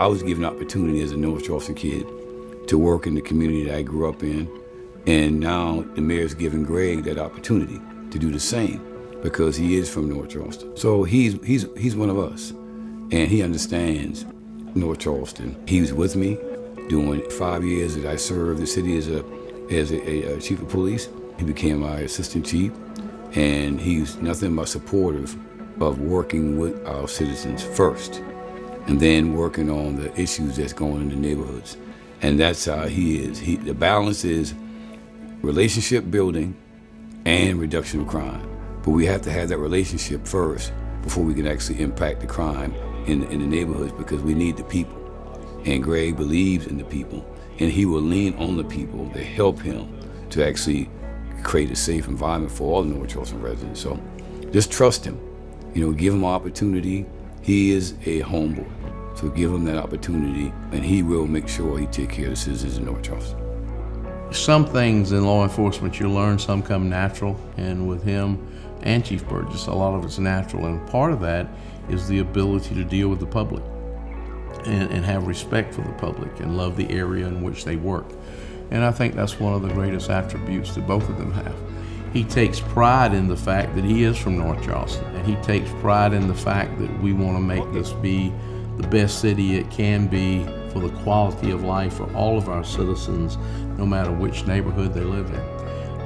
I was given opportunity as a North Charleston kid to work in the community that I grew up in, and now the mayor's giving Greg that opportunity to do the same because he is from North Charleston. So he's one of us, and he understands North Charleston. He was with me during 5 years that I served the city as a chief of police. He became my assistant chief, and he's nothing but supportive of working with our citizens first, and then working on the issues that's going on in the neighborhoods. And that's how he is. The balance is relationship building and reduction of crime. But we have to have that relationship first before we can actually impact the crime in the neighborhoods, because we need the people. And Greg believes in the people, and he will lean on the people to help him to actually create a safe environment for all the North Charleston residents. So just trust him. Give him opportunity. He is a homeboy. So give him that opportunity, and he will make sure he take care of the citizens in North Charleston. Some things in law enforcement you learn, some come natural, and with him and Chief Burgess, a lot of it's natural, and part of that is the ability to deal with the public and have respect for the public and love the area in which they work. And I think that's one of the greatest attributes that both of them have. He takes pride in the fact that he is from North Charleston, and he takes pride in the fact that we want to make this be the best city it can be for the quality of life for all of our citizens, no matter which neighborhood they live in.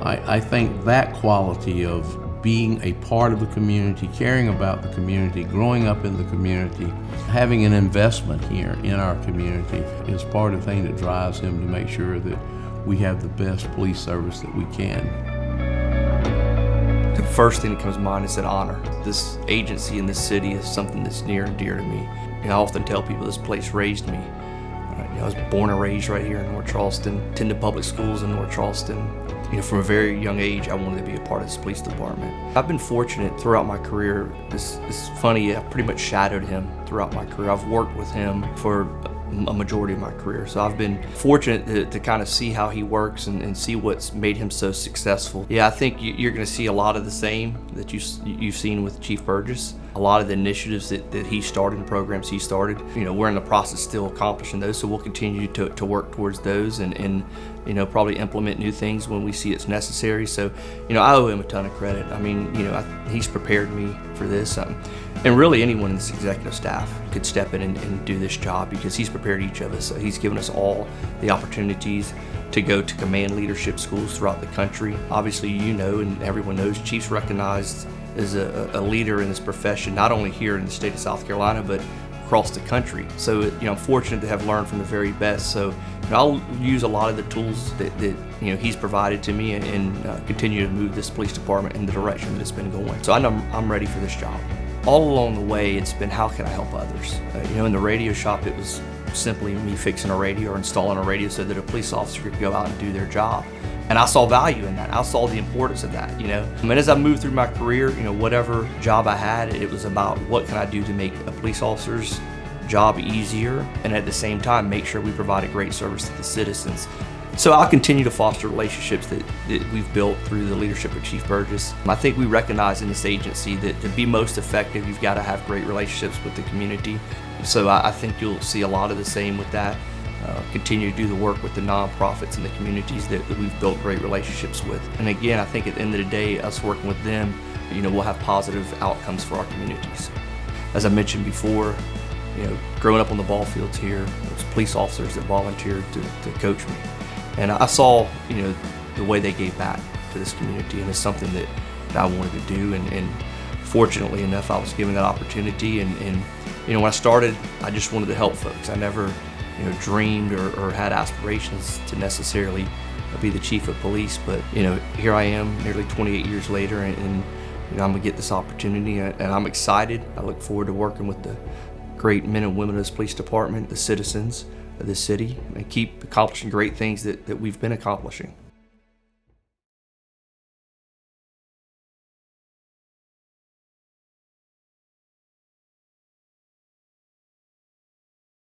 I think that quality of being a part of the community, caring about the community, growing up in the community, having an investment here in our community is part of the thing that drives him to make sure that we have the best police service that we can. The first thing that comes to mind is an honor. This agency in this city is something that's near and dear to me. And I often tell people this place raised me. I was born and raised right here in North Charleston, attended public schools in North Charleston. From a very young age, I wanted to be a part of this police department. I've been fortunate throughout my career. It's funny, I've pretty much shadowed him throughout my career. I've worked with him for a majority of my career. So I've been fortunate to kind of see how he works and see what's made him so successful. Yeah, I think you're going to see a lot of the same that you've seen with Chief Burgess. A lot of the initiatives that he started and programs he started, we're in the process still accomplishing those, so we'll continue to work towards those and probably implement new things when we see it's necessary. So, I owe him a ton of credit. I mean, he's prepared me for this. And really anyone in this executive staff could step in and do this job because he's prepared each of us. He's given us all the opportunities to go to command leadership schools throughout the country. Obviously, and everyone knows, Chief's recognized as a leader in this profession, not only here in the state of South Carolina, but across the country. So, I'm fortunate to have learned from the very best. So, I'll use a lot of the tools that he's provided to me and continue to move this police department in the direction that it's been going. So I know I'm ready for this job. All along the way, it's been how can I help others? In the radio shop, it was simply me fixing a radio or installing a radio so that a police officer could go out and do their job. And I saw value in that. I saw the importance of that, And as I moved through my career, whatever job I had, it was about what can I do to make a police officer's job easier and at the same time make sure we provide a great service to the citizens. So I'll continue to foster relationships that we've built through the leadership of Chief Burgess. I think we recognize in this agency that to be most effective, you've got to have great relationships with the community. So I think you'll see a lot of the same with that. Continue to do the work with the nonprofits and the communities that we've built great relationships with. And again, I think at the end of the day, us working with them, we'll have positive outcomes for our communities. As I mentioned before, growing up on the ball fields here, there's police officers that volunteered to coach me. And I saw, the way they gave back to this community, and it's something that I wanted to do. And fortunately enough, I was given that opportunity. And when I started, I just wanted to help folks. I never dreamed or had aspirations to necessarily be the chief of police, but here I am nearly 28 years later, and I'm gonna get this opportunity, and I'm excited. I look forward to working with the great men and women of this police department, the citizens of this city, and keep accomplishing great things that we've been accomplishing.